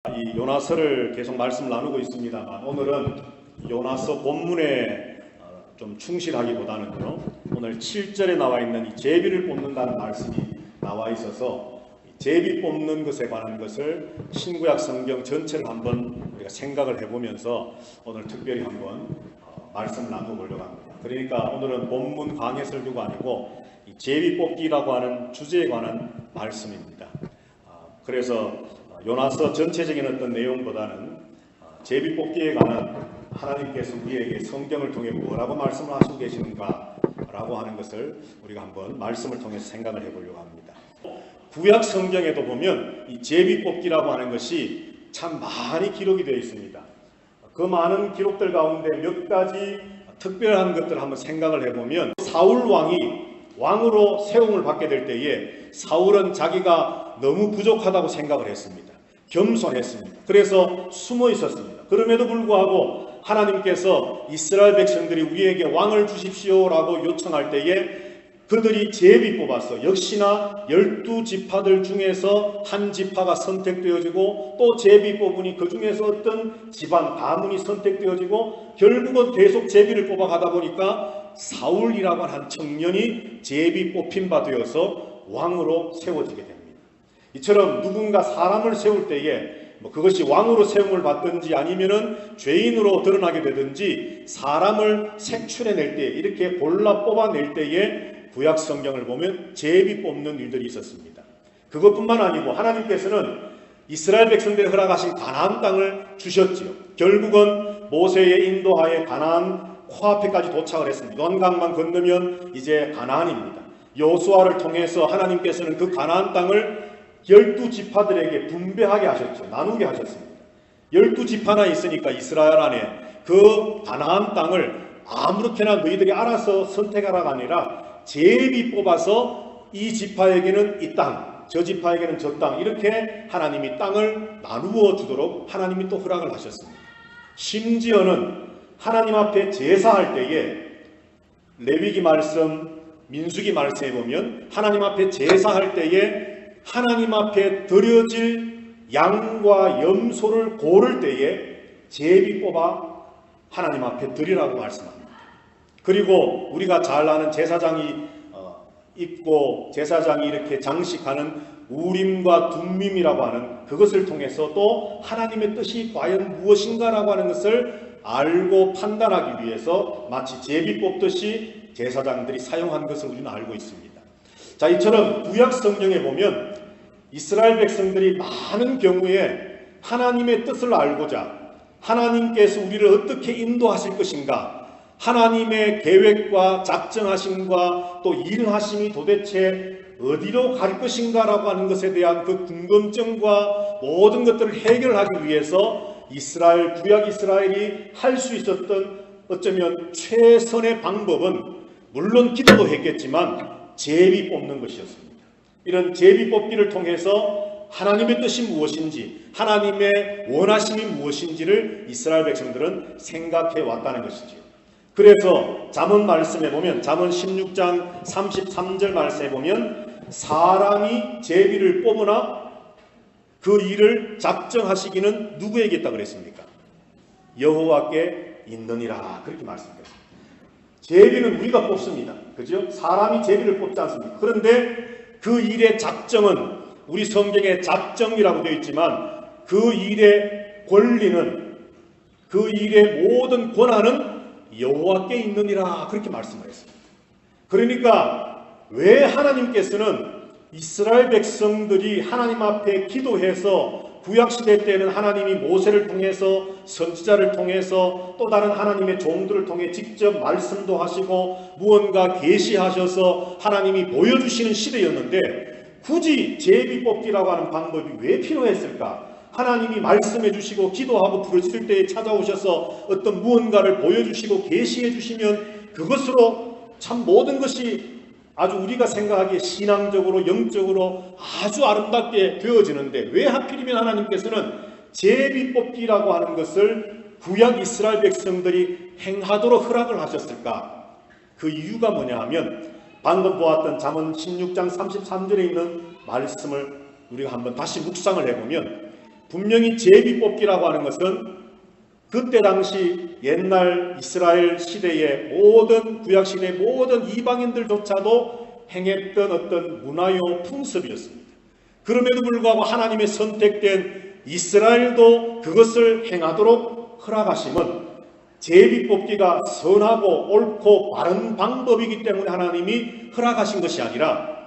이 요나서를 계속 말씀 나누고 있습니다만 오늘은 요나서 본문에 좀 충실하기보다는요, 오늘 7절에 나와 있는 이 제비를 뽑는다는 말씀이 나와 있어서 제비 뽑는 것에 관한 것을 신구약 성경 전체를 한번 우리가 생각을 해보면서 오늘 특별히 한번 말씀을 나눠보려고 합니다. 그러니까 오늘은 본문 강해 설교가 아니고 이 제비 뽑기라고 하는 주제에 관한 말씀입니다. 그래서 요나서 전체적인 어떤 내용보다는 제비 뽑기에 관한 하나님께서 우리에게 성경을 통해 뭐라고 말씀을 하시고 계시는가 라고 하는 것을 우리가 한번 말씀을 통해서 생각을 해보려고 합니다. 구약 성경에도 보면 이 제비 뽑기라고 하는 것이 참 많이 기록이 되어 있습니다. 그 많은 기록들 가운데 몇 가지 특별한 것들을 한번 생각을 해보면, 사울 왕이 왕으로 세움을 받게 될 때에 사울은 자기가 너무 부족하다고 생각을 했습니다. 겸손했습니다. 그래서 숨어 있었습니다. 그럼에도 불구하고 하나님께서 이스라엘 백성들이 우리에게 왕을 주십시오라고 요청할 때에 그들이 제비 뽑아서 역시나 12지파들 중에서 한 지파가 선택되어지고 또 제비 뽑으니 그 중에서 어떤 집안 가문이 선택되어지고 결국은 계속 제비를 뽑아가다 보니까 사울이라고 한 청년이 제비 뽑힌 바 되어서 왕으로 세워지게 됩니다. 이처럼 누군가 사람을 세울 때에 그것이 왕으로 세움을 받든지 아니면은 죄인으로 드러나게 되든지 사람을 색출해낼 때, 이렇게 골라 뽑아낼 때에 구약 성경을 보면 제비 뽑는 일들이 있었습니다. 그것뿐만 아니고 하나님께서는 이스라엘 백성들에 허락하신 가나안 땅을 주셨지요. 결국은 모세의 인도하에 가나안 코앞에까지 도착을 했습니다. 요한강만 건너면 이제 가나안입니다. 여호수아를 통해서 하나님께서는 그 가나안 땅을 12지파들에게 분배하게 하셨죠. 나누게 하셨습니다. 12지파나 있으니까 이스라엘 안에 그 가나안 땅을 아무렇게나 너희들이 알아서 선택하라가 아니라 제비 뽑아서 이 지파에게는 이 땅, 저 지파에게는 저 땅, 이렇게 하나님이 땅을 나누어 주도록 하나님이 또 허락을 하셨습니다. 심지어는 하나님 앞에 제사할 때에 레위기 말씀, 민수기 말씀에 보면 하나님 앞에 제사할 때에 하나님 앞에 드려질 양과 염소를 고를 때에 제비 뽑아 하나님 앞에 드리라고 말씀합니다. 그리고 우리가 잘 아는 제사장이 입고 제사장이 이렇게 장식하는 우림과 둠밈이라고 하는 그것을 통해서 또 하나님의 뜻이 과연 무엇인가라고 하는 것을 알고 판단하기 위해서 마치 제비 뽑듯이 제사장들이 사용한 것을 우리는 알고 있습니다. 자, 이처럼 구약 성경에 보면 이스라엘 백성들이 많은 경우에 하나님의 뜻을 알고자, 하나님께서 우리를 어떻게 인도하실 것인가, 하나님의 계획과 작정하심과 또 일하심이 도대체 어디로 갈 것인가 라고 하는 것에 대한 그 궁금증과 모든 것들을 해결하기 위해서 구약 이스라엘이 할 수 있었던 어쩌면 최선의 방법은 물론 기도도 했겠지만 제비 뽑는 것이었습니다. 이런 제비 뽑기를 통해서 하나님의 뜻이 무엇인지, 하나님의 원하심이 무엇인지를 이스라엘 백성들은 생각해 왔다는 것이지요. 그래서 잠언 말씀에 보면, 잠언 16장 33절 말씀에 보면 사람이 제비를 뽑으나 그 일을 작정하시기는 누구에게 있다 그랬습니까? 여호와께 있느니라, 그렇게 말씀드렸습니다. 제비는 우리가 뽑습니다. 그죠? 사람이 제비를 뽑지 않습니까? 그런데 그 일의 작정은 우리 성경에 작정이라고 되어 있지만 그 일의 권리는, 그 일의 모든 권한은 여호와께 있느니라, 그렇게 말씀을 했습니다. 그러니까 왜 하나님께서는 이스라엘 백성들이 하나님 앞에 기도해서 구약시대 때는 하나님이 모세를 통해서 선지자를 통해서 또 다른 하나님의 종들을 통해 직접 말씀도 하시고 무언가 계시하셔서 하나님이 보여주시는 시대였는데 굳이 제비 뽑기라고 하는 방법이 왜 필요했을까? 하나님이 말씀해 주시고 기도하고 부르실 때에 찾아오셔서 어떤 무언가를 보여주시고 계시해 주시면 그것으로 참 모든 것이 아주 우리가 생각하기에 신앙적으로 영적으로 아주 아름답게 되어지는데 왜 하필이면 하나님께서는 제비 뽑기라고 하는 것을 구약 이스라엘 백성들이 행하도록 허락을 하셨을까? 그 이유가 뭐냐 하면 방금 보았던 잠언 16장 33절에 있는 말씀을 우리가 한번 다시 묵상을 해보면 분명히 제비 뽑기라고 하는 것은 그때 당시 옛날 이스라엘 시대의 모든 구약 시대의 모든 이방인들조차도 행했던 어떤 문화요 풍습이었습니다. 그럼에도 불구하고 하나님의 선택된 이스라엘도 그것을 행하도록 허락하심은 제비 뽑기가 선하고 옳고 바른 방법이기 때문에 하나님이 허락하신 것이 아니라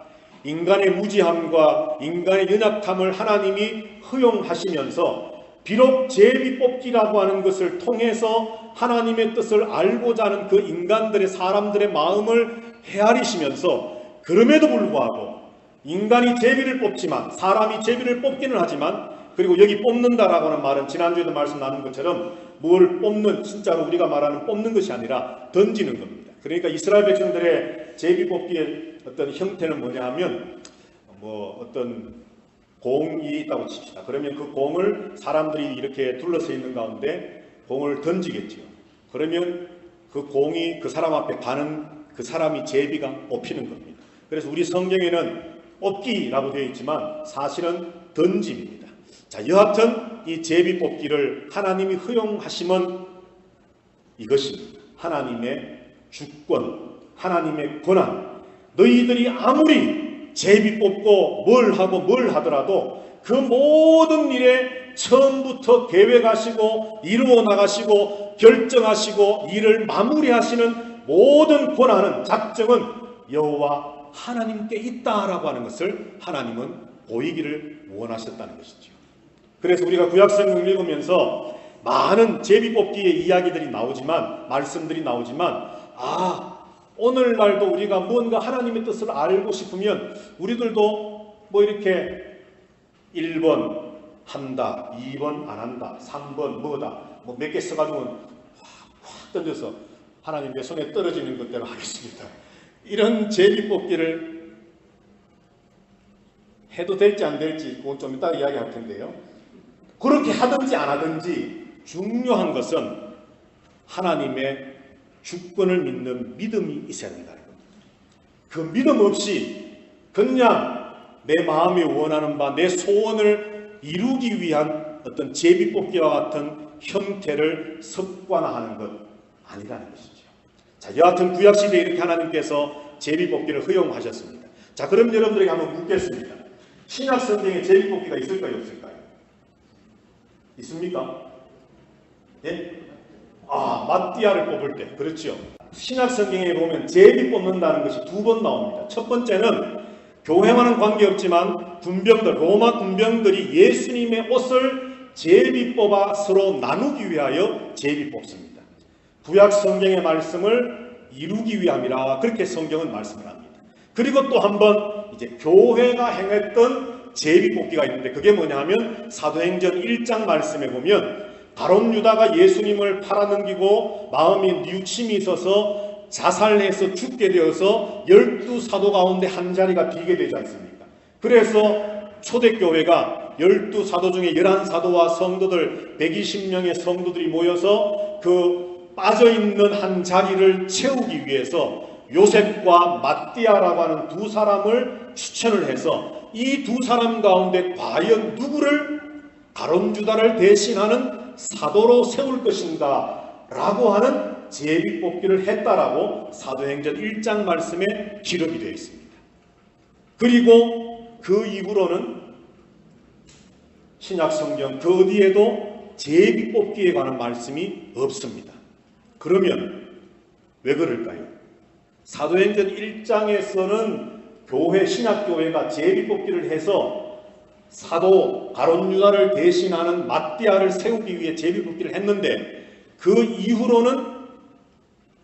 인간의 무지함과 인간의 연약함을 하나님이 허용하시면서 비록 제비 뽑기라고 하는 것을 통해서 하나님의 뜻을 알고자 하는 그 인간들의 사람들의 마음을 헤아리시면서 그럼에도 불구하고 인간이 제비를 뽑지만 사람이 제비를 뽑기는 하지만 그리고 여기 뽑는다라고 하는 말은 지난주에도 말씀 나눈 것처럼 뭘 뽑는 진짜로 우리가 말하는 뽑는 것이 아니라 던지는 겁니다. 그러니까 이스라엘 백성들의 제비 뽑기의 어떤 형태는 뭐냐 하면 어떤 공이 있다고 칩시다. 그러면 그 공을 사람들이 이렇게 둘러서 있는 가운데 공을 던지겠죠. 그러면 그 공이 그 사람 앞에 가는 그 사람이 제비가 뽑히는 겁니다. 그래서 우리 성경에는 뽑기라고 되어 있지만 사실은 던짐입니다. 자, 여하튼 이 제비 뽑기를 하나님이 허용하심은 이것입니다. 하나님의 주권, 하나님의 권한. 너희들이 아무리 제비 뽑고 뭘 하고 뭘 하더라도 그 모든 일에 처음부터 계획하시고 이루어 나가시고 결정하시고 일을 마무리하시는 모든 권한은 작정은 여호와 하나님께 있다라고 하는 것을 하나님은 보이기를 원하셨다는 것이죠. 그래서 우리가 구약성경을 읽으면서 많은 제비뽑기의 이야기들이 나오지만 말씀들이 나오지만 오늘날도 우리가 무언가 하나님의 뜻을 알고 싶으면 우리들도 이렇게 1번 한다, 2번 안 한다, 3번 뭐다 몇 개 써가지고 확 던져서 하나님 내 손에 떨어지는 것대로 하겠습니다. 이런 제비뽑기를 해도 될지 안 될지 그건 좀 이따 이야기할 텐데요. 그렇게 하든지 안 하든지 중요한 것은 하나님의 주권을 믿는 믿음이 있어야 된다는 겁니다. 그 믿음 없이 그냥 내 마음이 원하는 바 내 소원을 이루기 위한 어떤 제비뽑기와 같은 형태를 습관화하는 것 아니라는 것이죠. 자, 여하튼 구약시대에 이렇게 하나님께서 제비뽑기를 허용하셨습니다. 자, 그럼 여러분들에게 한번 묻겠습니다. 신약 성경에 제비뽑기가 있을까요, 없을까요? 있습니까? 예? 마띠아를 뽑을 때, 그렇죠. 신약 성경에 보면 제비 뽑는다는 것이 2번 나옵니다. 첫 번째는 교회와는 관계없지만 군병들, 로마 군병들이 예수님의 옷을 제비 뽑아 서로 나누기 위하여 제비 뽑습니다. 구약 성경의 말씀을 이루기 위함이라 그렇게 성경은 말씀을 합니다. 그리고 또 한 번 이제 교회가 행했던 제비 뽑기가 있는데 그게 뭐냐 하면 사도행전 1장 말씀에 보면 가룟 유다가 예수님을 팔아넘기고 마음이 뉘우침이 있어서 자살해서 죽게 되어서 12사도 가운데 한 자리가 비게 되지 않습니까? 그래서 초대교회가 12사도 중에 11사도와 성도들 120명의 성도들이 모여서 그 빠져있는 한 자리를 채우기 위해서 요셉과 마띠아라고 하는 2사람을 추천을 해서 이 2사람 가운데 과연 누구를 가룟 유다를 대신하는 사도로 세울 것인가 라고 하는 제비뽑기를 했다라고 사도행전 1장 말씀에 기록이 되어 있습니다. 그리고 그 이후로는 신약성경 그 어디에도 제비뽑기에 관한 말씀이 없습니다. 그러면 왜 그럴까요? 사도행전 1장에서는 신약교회가 제비뽑기를 해서 사도 가룟 유다를 대신하는 마띠아를 세우기 위해 제비뽑기를 했는데 그 이후로는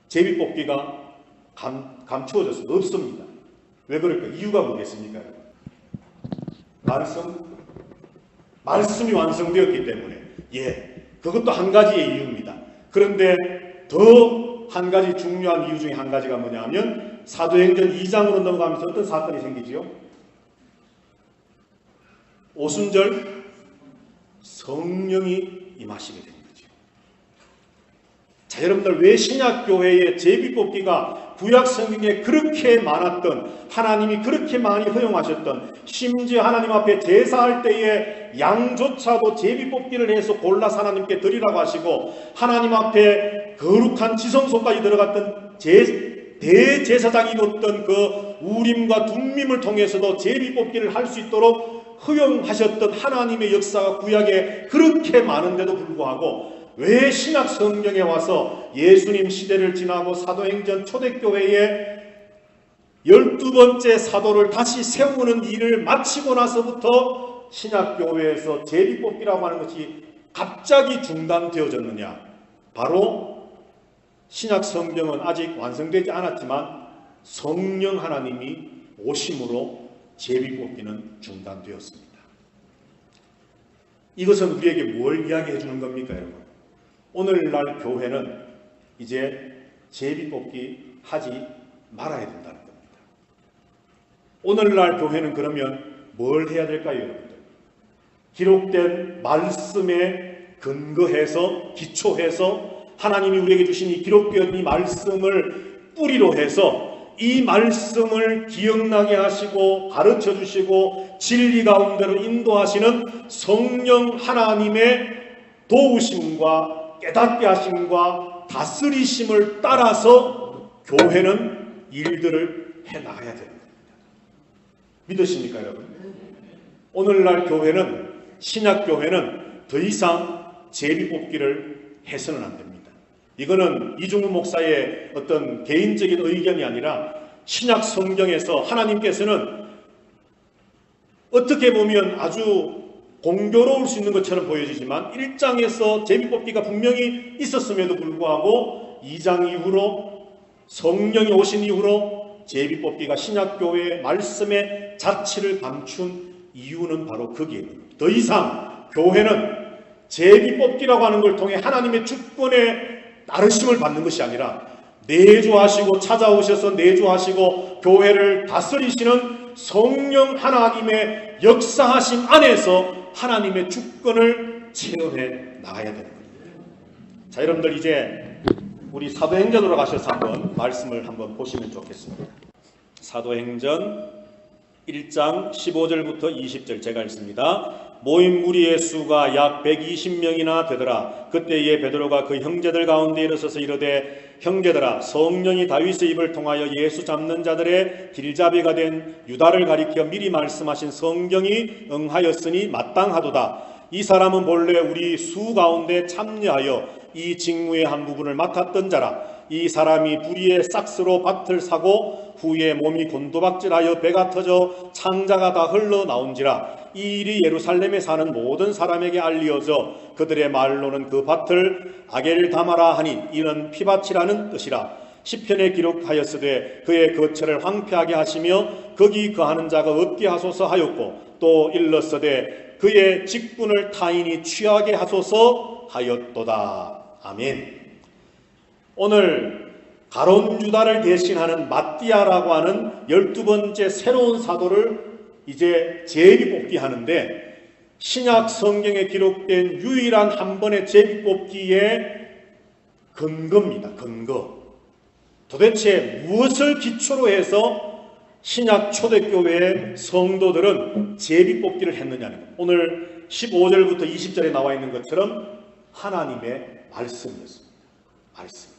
제비뽑기가 감추어졌습니다. 없습니다. 왜 그럴까? 이유가 뭐겠습니까? 말씀이 완성되었기 때문에 그것도 한 가지의 이유입니다. 그런데 더 한 가지 중요한 이유 중에 한 가지가 뭐냐 하면 사도행전 2장으로 넘어가면서 어떤 사건이 생기지요? 오순절 성령이 임하시게 되는 거죠. 자, 여러분들 왜 신약교회의 제비뽑기가 구약성경에 그렇게 많았던 하나님이 그렇게 많이 허용하셨던 심지어 하나님 앞에 제사할 때에 양조차도 제비 뽑기를 해서 골라서 하나님께 드리라고 하시고, 하나님 앞에 거룩한 지성소까지 들어갔던 대제사장이 입었던 그 우림과 둠밈을 통해서도 제비 뽑기를 할 수 있도록 허용하셨던 하나님의 역사가 구약에 그렇게 많은데도 불구하고, 왜 신약 성경에 와서 예수님 시대를 지나고 사도행전 초대교회에 12번째 사도를 다시 세우는 일을 마치고 나서부터 신약교회에서 제비뽑기라고 하는 것이 갑자기 중단되어졌느냐? 바로 신약 성경은 아직 완성되지 않았지만 성령 하나님이 오심으로 제비뽑기는 중단되었습니다. 이것은 우리에게 뭘 이야기해 주는 겁니까, 여러분? 오늘날 교회는 이제 제비뽑기 하지 말아야 된다는 겁니다. 오늘날 교회는 그러면 뭘 해야 될까요, 여러분들? 기록된 말씀에 근거해서, 기초해서 하나님이 우리에게 주신 이 기록된 이 말씀을 뿌리로 해서 이 말씀을 기억나게 하시고 가르쳐 주시고 진리 가운데로 인도하시는 성령 하나님의 도우심과 깨닫게 하심과 다스리심을 따라서 교회는 일들을 해나가야 됩니다. 믿으십니까, 여러분? 오늘날 교회는, 신약교회는 더 이상 제비뽑기를 해서는 안 됩니다. 이거는 이중훈 목사의 어떤 개인적인 의견이 아니라 신약 성경에서 하나님께서는 어떻게 보면 아주 공교로울 수 있는 것처럼 보여지지만 1장에서 제비뽑기가 분명히 있었음에도 불구하고 2장 이후로, 성령이 오신 이후로 제비뽑기가 신약교회의 말씀의 자취를 감춘 이유는 바로 거기에 있는 겁니다. 더 이상 교회는 제비뽑기라고 하는 걸 통해 하나님의 주권에 따르심을 받는 것이 아니라 내주하시고 찾아오셔서 내주하시고 교회를 다스리시는 성령 하나님의 역사하심 안에서 하나님의 주권을 체험해 나가야 되는 겁니다. 자, 여러분들 이제 우리 사도행전으로 가셔서 한번 말씀을 한번 보시면 좋겠습니다. 사도행전 1장 15절부터 20절 제가 읽습니다. 모인 무리의 수가 약 120명이나 되더라. 그때에 베드로가 그 형제들 가운데 일어서서 이르되, 형제들아, 성령이 다윗의 입을 통하여 예수 잡는 자들의 길잡이가 된 유다를 가리켜 미리 말씀하신 성경이 응하였으니 마땅하도다. 이 사람은 본래 우리 수 가운데 참여하여 이 직무의 한 부분을 맡았던 자라. 이 사람이 불의의 싹스로 밭을 사고 후에 몸이 곤두박질하여 배가 터져 창자가 다 흘러나온지라. 이 일이 예루살렘에 사는 모든 사람에게 알리어져 그들의 말로는 그 밭을 아겔다마라 하니 이는 피밭이라는 뜻이라. 시편에 기록하였으되 그의 거처를 황폐하게 하시며 거기 거하는 자가 없게 하소서 하였고, 또 일렀으되 그의 직분을 타인이 취하게 하소서 하였도다. 아멘. 오늘 가론 유다를 대신하는 마띠아라고 하는 12번째 새로운 사도를 이제 제비뽑기 하는데, 신약 성경에 기록된 유일한 한 번의 제비뽑기의 근거입니다. 근거. 도대체 무엇을 기초로 해서 신약 초대교회의 성도들은 제비뽑기를 했느냐는 것. 오늘 15절부터 20절에 나와 있는 것처럼 하나님의 말씀이었습니다. 말씀.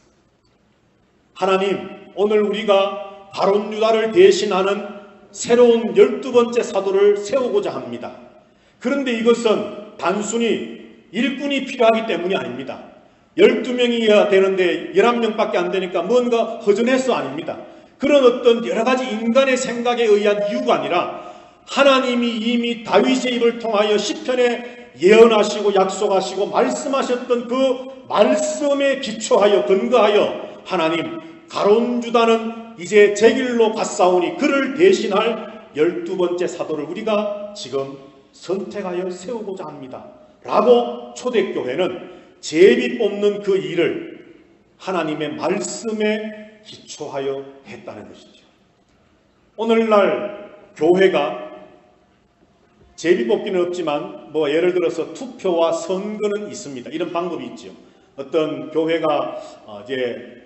하나님, 오늘 우리가 가론 유다를 대신하는 새로운 12번째 사도를 세우고자 합니다. 그런데 이것은 단순히 일꾼이 필요하기 때문이 아닙니다. 12명이어야 되는데 11명밖에 안 되니까 뭔가 허전해서 아닙니다. 그런 어떤 여러 가지 인간의 생각에 의한 이유가 아니라 하나님이 이미 다윗의 입을 통하여 시편에 예언하시고 약속하시고 말씀하셨던 그 말씀에 기초하여 근거하여 하나님, 가론 유다는 이제 제 길로 갔사오니 그를 대신할 12번째 사도를 우리가 지금 선택하여 세우고자 합니다. 라고 초대교회는 제비 뽑는 그 일을 하나님의 말씀에 기초하여 했다는 것이죠. 오늘날 교회가 제비 뽑기는 없지만 예를 들어서 투표와 선거는 있습니다. 이런 방법이 있죠. 어떤 교회가 이제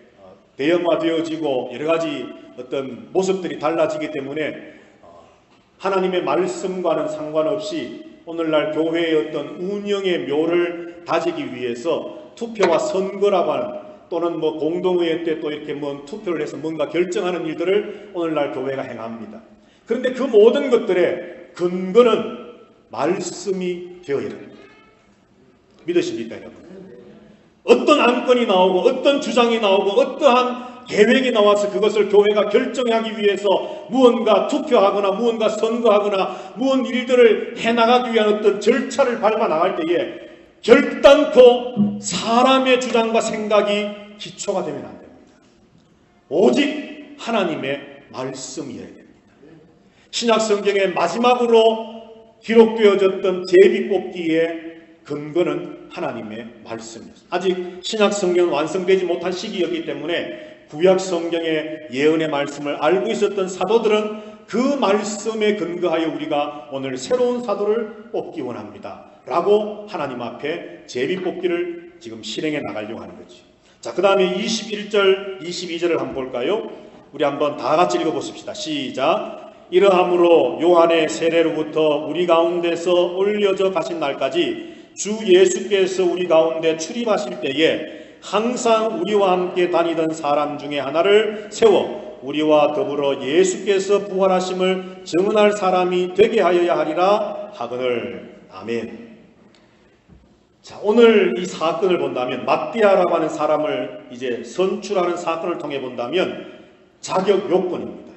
대형화되어지고 여러 가지 어떤 모습들이 달라지기 때문에 하나님의 말씀과는 상관없이 오늘날 교회의 어떤 운영의 묘를 다지기 위해서 투표와 선거라고 하는, 또는 뭐 공동의회 때 또 이렇게 뭐 투표를 해서 뭔가 결정하는 일들을 오늘날 교회가 행합니다. 그런데 그 모든 것들의 근거는 말씀이 되어야 됩니다. 믿으십니까, 여러분? 어떤 안건이 나오고 어떤 주장이 나오고 어떠한 계획이 나와서 그것을 교회가 결정하기 위해서 무언가 투표하거나 무언가 선거하거나 무언 일들을 해나가기 위한 어떤 절차를 밟아 나갈 때에 결단코 사람의 주장과 생각이 기초가 되면 안 됩니다. 오직 하나님의 말씀이어야 됩니다. 신약 성경의 마지막으로 기록되어졌던 제비뽑기의 근거는 하나님의 말씀이었습니다. 아직 신약 성경은 완성되지 못한 시기였기 때문에 구약 성경의 예언의 말씀을 알고 있었던 사도들은 그 말씀에 근거하여 우리가 오늘 새로운 사도를 뽑기 원합니다 라고 하나님 앞에 제비뽑기를 지금 실행해 나가려고 하는 거죠. 자, 그 다음에 21절 22절을 한번 볼까요? 우리 한번 다 같이 읽어보십시다. 시작. 이러함으로 요한의 세례로부터 우리 가운데서 올려져 가신 날까지 주 예수께서 우리 가운데 출입하실 때에 항상 우리와 함께 다니던 사람 중에 하나를 세워 우리와 더불어 예수께서 부활하심을 증언할 사람이 되게 하여야 하리라 하거늘. 아멘. 자, 오늘 이 사건을 본다면, 마띠아라고 하는 사람을 이제 선출하는 사건을 통해 본다면 자격 요건입니다.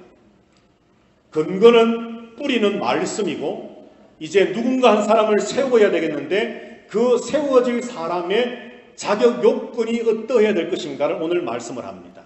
근거는 뿌리는 말씀이고, 이제 누군가 한 사람을 세워야 되겠는데 그 세워질 사람의 자격 요건이 어떠해야 될 것인가를 오늘 말씀을 합니다.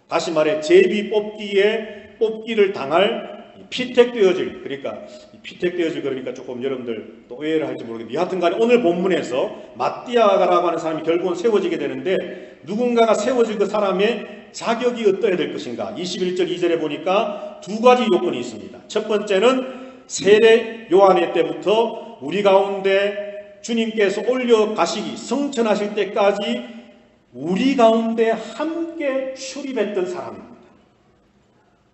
다시 말해 제비 뽑기를 당할 피택되어질, 그러니까 조금 여러분들 또 오해를 할지 모르겠는데, 여하튼간에 오늘 본문에서 마띠아라고 하는 사람이 결국은 세워지게 되는데 누군가가 세워질 그 사람의 자격이 어떠해야 될 것인가. 21절 2절에 보니까 두 가지 요건이 있습니다. 첫 번째는 세례 요한의 때부터 우리 가운데 주님께서 올려가시기 성천하실 때까지 우리 가운데 함께 출입했던 사람입니다.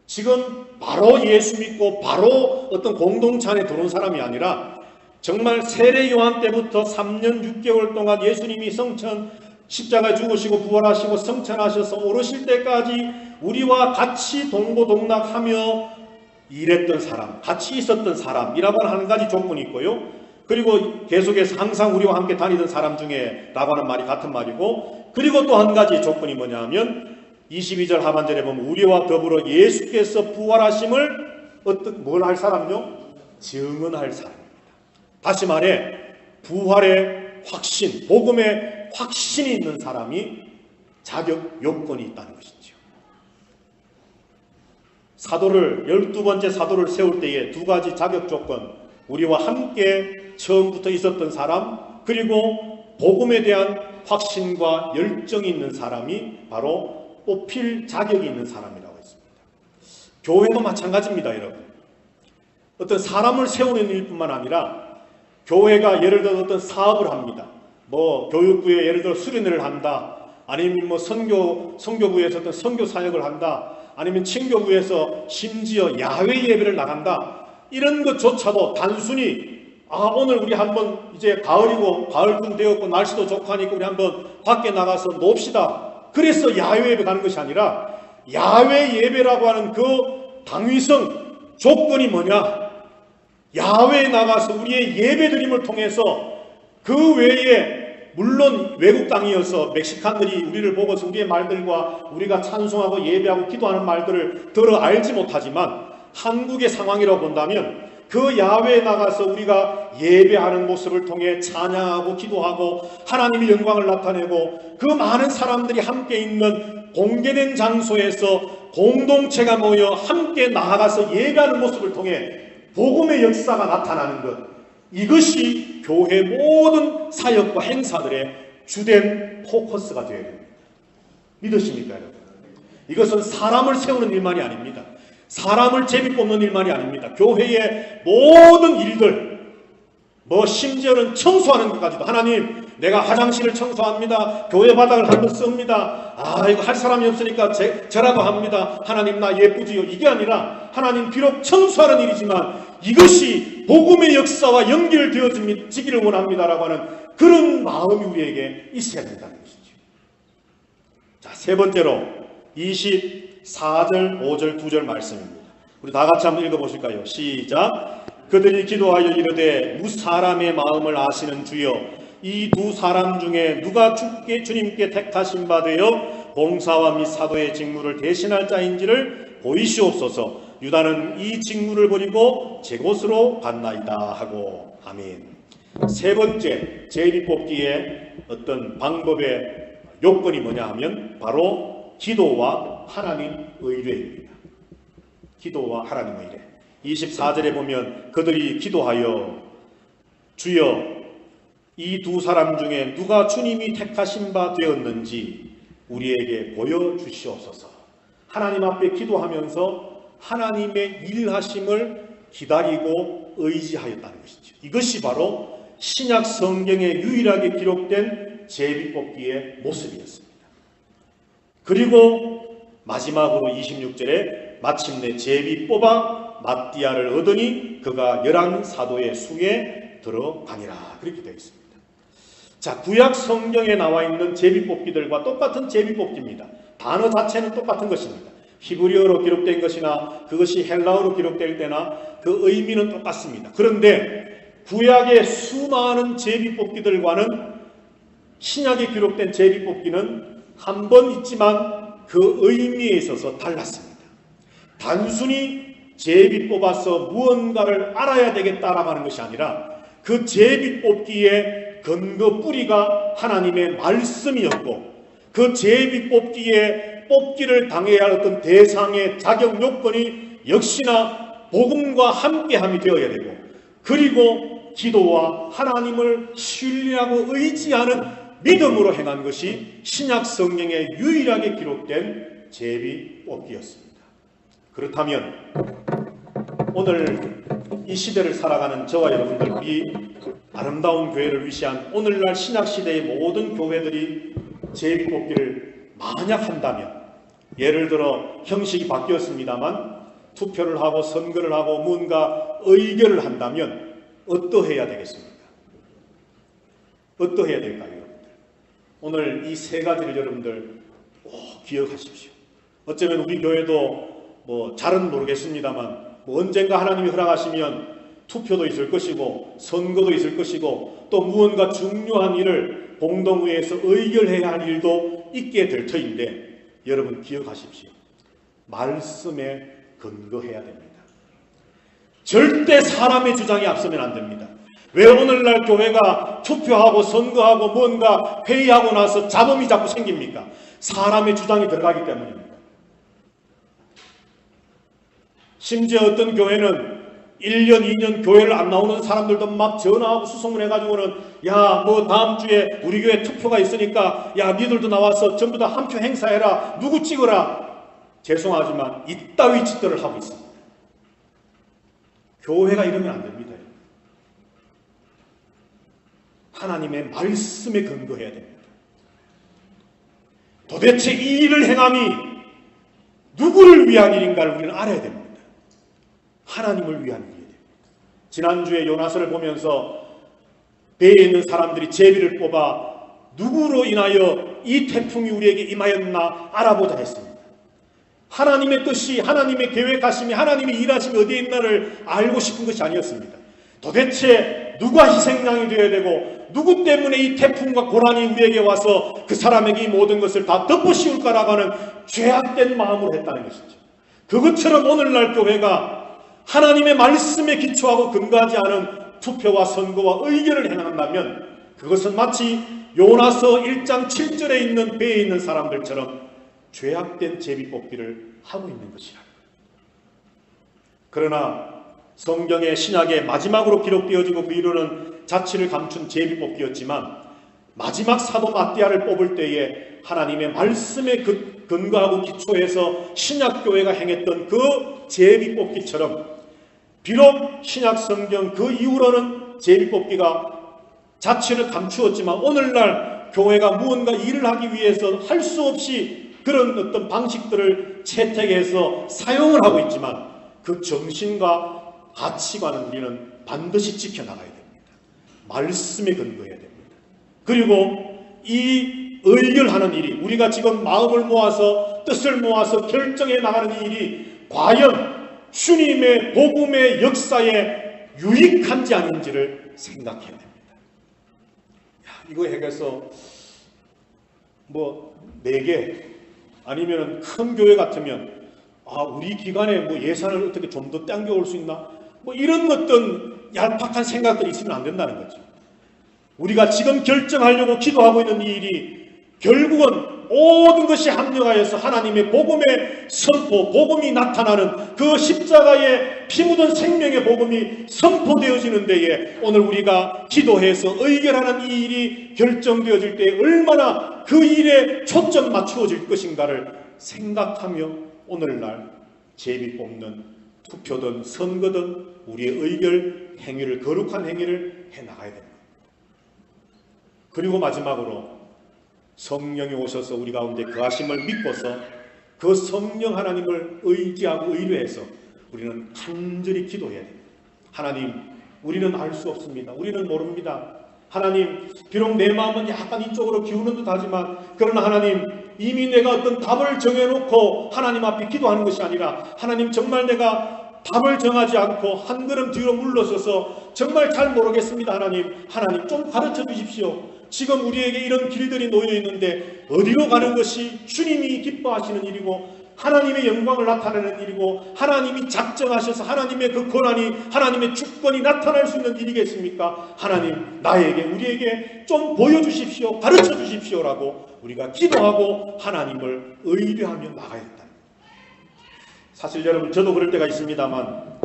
지금 바로 예수 믿고 바로 어떤 공동체 안에 들어온 사람이 아니라 정말 세례 요한 때부터 3년 6개월 동안 예수님이 성천 십자가에 죽으시고 부활하시고 성천하셔서 오르실 때까지 우리와 같이 동고동락하며 일했던 사람, 같이 있었던 사람이라고 하는 한 가지 조건이 있고요. 그리고 계속해서 항상 우리와 함께 다니던 사람 중에 라고 하는 말이 같은 말이고, 그리고 또 한 가지 조건이 뭐냐면 22절 하반절에 보면 우리와 더불어 예수께서 부활하심을 뭘 할 사람요? 증언할 사람입니다. 다시 말해 부활의 확신, 복음의 확신이 있는 사람이 자격 요건이 있다는 것이죠. 사도를 12번째 사도를 세울 때에 두 가지 자격 조건, 우리와 함께 처음부터 있었던 사람, 그리고 복음에 대한 확신과 열정이 있는 사람이 바로 뽑힐 자격이 있는 사람이라고 했습니다. 교회도 마찬가지입니다, 여러분. 어떤 사람을 세우는 일뿐만 아니라 교회가 예를 들어 어떤 사업을 합니다. 뭐 교육부에 예를 들어 수련회를 한다, 아니면 뭐 선교부에서 어떤 선교 사역을 한다, 아니면 친교부에서 심지어 야외 예배를 나간다. 이런 것조차도 단순히 오늘 우리 한번 이제 가을이고 가을쯤 되었고 날씨도 좋고 하니까 우리 한번 밖에 나가서 놉시다, 그래서 야외 예배 가는 것이 아니라 야외 예배라고 하는 그 당위성 조건이 뭐냐? 야외에 나가서 우리의 예배 드림을 통해서 그 외에 물론 외국 땅이어서 멕시칸들이 우리를 보고서 우리의 말들과 우리가 찬송하고 예배하고 기도하는 말들을 들어 알지 못하지만 한국의 상황이라고 본다면 그 야외에 나가서 우리가 예배하는 모습을 통해 찬양하고 기도하고 하나님의 영광을 나타내고 그 많은 사람들이 함께 있는 공개된 장소에서 공동체가 모여 함께 나아가서 예배하는 모습을 통해 복음의 역사가 나타나는 것, 이것이 교회 모든 사역과 행사들의 주된 포커스가 되어야 됩니다. 믿으십니까, 여러분? 이것은 사람을 세우는 일만이 아닙니다. 사람을 제비 뽑는 일만이 아닙니다. 교회의 모든 일들, 심지어는 청소하는 것까지도, 하나님 내가 화장실을 청소합니다. 교회 바닥을 한번 씁니다. 아, 이거 할 사람이 없으니까 저라도 합니다. 하나님 나 예쁘지요. 이게 아니라 하나님 비록 청소하는 일이지만 이것이 복음의 역사와 연결되어지기를 원합니다라고 하는 그런 마음이 우리에게 있어야 된다는 것이죠. 자, 세 번째로 24절, 5절, 2절 말씀입니다. 우리 다 같이 한번 읽어보실까요? 시작. 그들이 기도하여 이르되 무 사람의 마음을 아시는 주여, 이 두 사람 중에 누가 주님께 택하신 바 되어 봉사와 및 사도의 직무를 대신할 자인지를 보이시옵소서. 유다는 이 직무를 버리고 제 곳으로 갔나이다 하고. 아멘. 세 번째 제비뽑기의 어떤 방법의 요건이 뭐냐 하면 바로 기도와 하나님 의뢰입니다. 기도와 하나님 의뢰. 24절에 보면 그들이 기도하여 주여, 이 두 사람 중에 누가 주님이 택하신 바 되었는지 우리에게 보여주시옵소서. 하나님 앞에 기도하면서 하나님의 일하심을 기다리고 의지하였다는 것이죠. 이것이 바로 신약 성경에 유일하게 기록된 제비뽑기의 모습이었습니다. 그리고 마지막으로 26절에 마침내 제비 뽑아 마띠아를 얻으니 그가 11사도의 수에 들어가니라. 그렇게 되어 있습니다. 자, 구약 성경에 나와 있는 제비뽑기들과 똑같은 제비뽑기입니다. 단어 자체는 똑같은 것입니다. 히브리어로 기록된 것이나 그것이 헬라어로 기록될 때나 그 의미는 똑같습니다. 그런데 구약의 수많은 제비뽑기들과는 신약에 기록된 제비뽑기는 한 번 있지만 그 의미에 있어서 달랐습니다. 단순히 제비 뽑아서 무언가를 알아야 되겠다라고 하는 것이 아니라 그 제비 뽑기의 근거 뿌리가 하나님의 말씀이었고, 그 제비 뽑기에 뽑기를 당해야 할 어떤 대상의 자격 요건이 역시나 복음과 함께함이 되어야 되고, 그리고 기도와 하나님을 신뢰하고 의지하는 믿음으로 행한 것이 신약 성경에 유일하게 기록된 제비 뽑기였습니다. 그렇다면 오늘 이 시대를 살아가는 저와 여러분들, 이 아름다운 교회를 위시한 오늘날 신약시대의 모든 교회들이 제비뽑기를 만약 한다면, 예를 들어 형식이 바뀌었습니다만 투표를 하고 선거를 하고 뭔가 의결을 한다면 어떠해야 되겠습니까? 어떠해야 될까요, 여러분들? 오늘 이 세 가지를 여러분들 꼭 기억하십시오. 어쩌면 우리 교회도 잘은 모르겠습니다만 언젠가 하나님이 허락하시면 투표도 있을 것이고 선거도 있을 것이고 또 무언가 중요한 일을 공동회에서 의결해야 할 일도 있게 될 터인데, 여러분 기억하십시오. 말씀에 근거해야 됩니다. 절대 사람의 주장이 앞서면 안 됩니다. 왜 오늘날 교회가 투표하고 선거하고 뭔가 회의하고 나서 잡음이 자꾸 생깁니까? 사람의 주장이 들어가기 때문입니다. 심지어 어떤 교회는 1년, 2년 교회를 안 나오는 사람들도 막 전화하고 수소문해가지고는 야, 다음 주에 우리 교회 투표가 있으니까 야, 니들도 나와서 전부 다 한 표 행사해라. 누구 찍어라. 죄송하지만 이따위 짓들을 하고 있습니다. 교회가 이러면 안 됩니다. 하나님의 말씀에 근거해야 됩니다. 도대체 이 일을 행함이 누구를 위한 일인가를 우리는 알아야 됩니다. 하나님을 위한 일이에요. 지난주에 요나서를 보면서 배에 있는 사람들이 제비를 뽑아 누구로 인하여 이 태풍이 우리에게 임하였나 알아보자 했습니다. 하나님의 뜻이, 하나님의 계획하심이, 하나님의 일하심이 어디에 있나를 알고 싶은 것이 아니었습니다. 도대체 누가 희생양이 되어야 되고 누구 때문에 이 태풍과 고난이 우리에게 와서 그 사람에게 이 모든 것을 다 덮어씌울까라고 하는 죄악된 마음으로 했다는 것이죠. 그것처럼 오늘날 교회가 하나님의 말씀에 기초하고 근거하지 않은 투표와 선거와 의결을 행한다면 그것은 마치 요나서 1장 7절에 있는 배에 있는 사람들처럼 죄악된 제비뽑기를 하고 있는 것이라. 그러나 성경의 신약의 마지막으로 기록되어지고 그 이루는 자취를 감춘 제비뽑기였지만 마지막 사도 마띠아를 뽑을 때에 하나님의 말씀에 근거하고 기초해서 신약교회가 행했던 그 제비뽑기처럼 비록 신약 성경 그 이후로는 제비뽑기가 자체를 감추었지만 오늘날 교회가 무언가 일을 하기 위해서 할 수 없이 그런 어떤 방식들을 채택해서 사용을 하고 있지만 그 정신과 가치관은 우리는 반드시 지켜나가야 됩니다. 말씀에 근거해야 됩니다. 그리고 이 의결하는 일이, 우리가 지금 마음을 모아서 뜻을 모아서 결정해 나가는 일이 과연 주님의 복음의 역사에 유익한지 아닌지를 생각해야 됩니다. 이거 해서 뭐 4개 아니면 큰 교회 같으면 우리 기관에 뭐 예산을 어떻게 좀 더 당겨올 수 있나, 뭐 이런 어떤 얄팍한 생각들이 있으면 안 된다는 거죠. 우리가 지금 결정하려고 기도하고 있는 이 일이 결국은 모든 것이 합력하여서 하나님의 복음의 선포, 복음이 나타나는 그 십자가의 피 묻은 생명의 복음이 선포되어지는 데에 오늘 우리가 기도해서 의결하는 이 일이 결정되어질 때 얼마나 그 일에 초점 맞추어질 것인가를 생각하며 오늘날 제비 뽑는 투표든 선거든 우리의 의결 행위를, 거룩한 행위를 해나가야 됩니다. 그리고 마지막으로 성령이 오셔서 우리 가운데 거하심을 믿고서 그 성령 하나님을 의지하고 의뢰해서 우리는 간절히 기도해야 됩니다. 하나님, 우리는 알 수 없습니다. 우리는 모릅니다. 하나님, 비록 내 마음은 약간 이쪽으로 기우는 듯 하지만 그러나 하나님, 이미 내가 어떤 답을 정해놓고 하나님 앞에 기도하는 것이 아니라 하나님, 정말 내가 답을 정하지 않고 한 걸음 뒤로 물러서서 정말 잘 모르겠습니다. 하나님 좀 가르쳐 주십시오. 지금 우리에게 이런 길들이 놓여 있는데 어디로 가는 것이 주님이 기뻐하시는 일이고 하나님의 영광을 나타내는 일이고 하나님이 작정하셔서 하나님의 그 권한이, 하나님의 주권이 나타날 수 있는 일이겠습니까? 하나님, 나에게, 우리에게 좀 보여주십시오, 가르쳐 주십시오라고 우리가 기도하고 하나님을 의뢰하며 나가야 된다. 사실 여러분, 저도 그럴 때가 있습니다만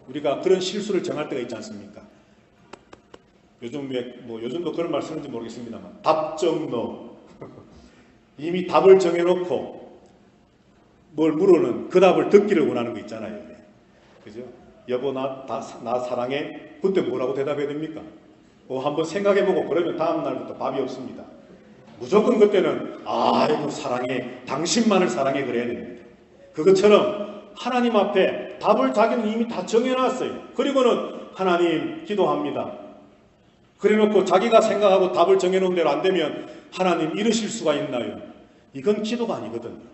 우리가 그런 실수를 정할 때가 있지 않습니까? 요즘도 그런 말 쓰는지 모르겠습니다만 답정너 이미 답을 정해놓고 뭘 물어는 그 답을 듣기를 원하는 거 있잖아요. 그죠? 여보 나 사랑해. 그때 뭐라고 대답해야 됩니까? 한번 생각해보고 그러면 다음 날부터 밥이 없습니다. 무조건 그때는 아이고 사랑해, 당신만을 사랑해 그래야 됩니다. 그것처럼 하나님 앞에 답을 자기는 이미 다 정해놨어요. 그리고는 하나님 기도합니다. 그래놓고 자기가 생각하고 답을 정해놓은 대로 안 되면 하나님 이러실 수가 있나요? 이건 기도가 아니거든요.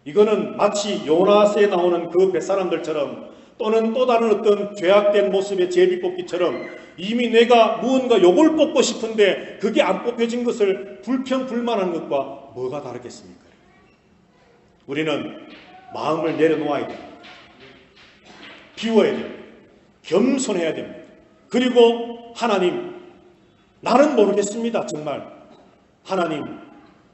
이거는 마치 요나스에 나오는 그 뱃사람들처럼 또는 또 다른 어떤 죄악된 모습의 제비뽑기처럼 이미 내가 무언가 욕을 뽑고 싶은데 그게 안 뽑혀진 것을 불평불만한 것과 뭐가 다르겠습니까? 우리는 마음을 내려놓아야 됩니다. 비워야 됩니다. 겸손해야 됩니다. 그리고 하나님, 나는 모르겠습니다. 정말 하나님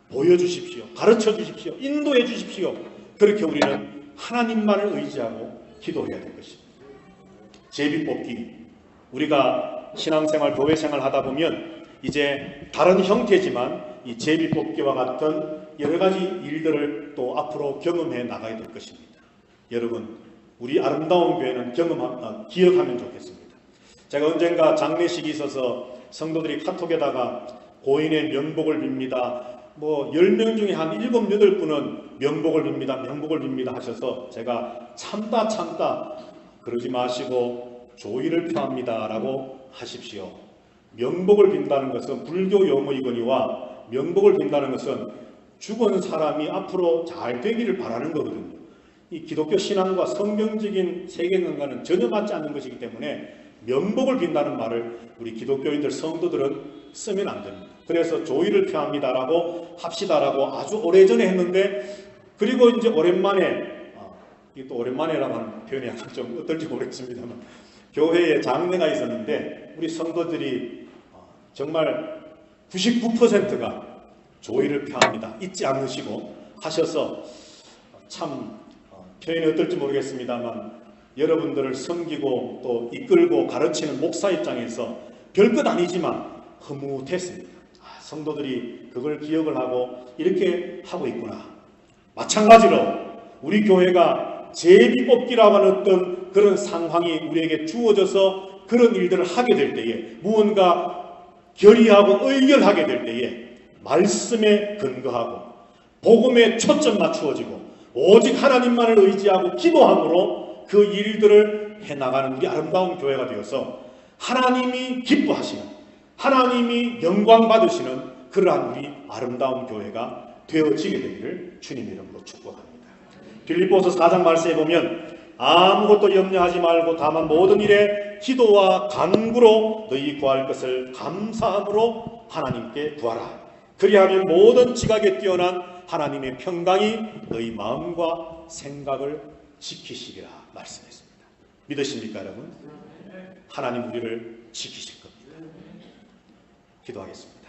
보여주십시오. 가르쳐 주십시오. 인도해 주십시오. 그렇게 우리는 하나님만을 의지하고 기도해야 될 것입니다. 제비뽑기, 우리가 신앙생활, 교회생활 하다 보면 이제 다른 형태지만 이 제비뽑기와 같은 여러 가지 일들을 또 앞으로 경험해 나가야 될 것입니다. 여러분, 우리 아름다운 교회는 기억하면 좋겠습니다. 제가 언젠가 장례식이 있어서 성도들이 카톡에다가 고인의 명복을 빕니다. 10명 중에 한 7, 8분은 명복을 빕니다. 명복을 빕니다 하셔서 제가 참다 그러지 마시고 조의를 표합니다 라고 하십시오. 명복을 빈다는 것은 불교 용어이거니와 명복을 빈다는 것은 죽은 사람이 앞으로 잘 되기를 바라는 거거든요. 이 기독교 신앙과 성경적인 세계관과는 전혀 맞지 않는 것이기 때문에 명복을 빈다는 말을 우리 기독교인들 성도들은 쓰면 안 됩니다. 그래서 조의를 표합니다라고 합시다라고 아주 오래전에 했는데, 그리고 이제 오랜만에 이게 또 오랜만에라고 하는 표현이 약간 좀 어떨지 모르겠습니다만 교회에 장례가 있었는데 우리 성도들이 정말 99%가 조의를 표합니다. 잊지 않으시고 하셔서 참 표현이 어떨지 모르겠습니다만 여러분들을 섬기고 또 이끌고 가르치는 목사 입장에서 별것 아니지만 흐뭇했습니다. 성도들이 그걸 기억을 하고 이렇게 하고 있구나. 마찬가지로 우리 교회가 제비뽑기라고 하는 어떤 그런 상황이 우리에게 주어져서 그런 일들을 하게 될 때에, 무언가 결의하고 의결하게 될 때에 말씀에 근거하고 복음에 초점 맞추어지고 오직 하나님만을 의지하고 기도함으로 그 일들을 해나가는 우리 아름다운 교회가 되어서 하나님이 기뻐하시는, 하나님이 영광 받으시는 그러한 우리 아름다운 교회가 되어지게 되기를 주님의 이름으로 축복합니다. 빌립보서 4장 말씀에 보면 아무것도 염려하지 말고 다만 모든 일에 기도와 간구로 너희 구할 것을 감사함으로 하나님께 구하라. 그리하면 모든 지각에 뛰어난 하나님의 평강이 너희 마음과 생각을 지키시리라 말씀했습니다. 믿으십니까 여러분? 하나님 우리를 지키실 겁니다. 기도하겠습니다.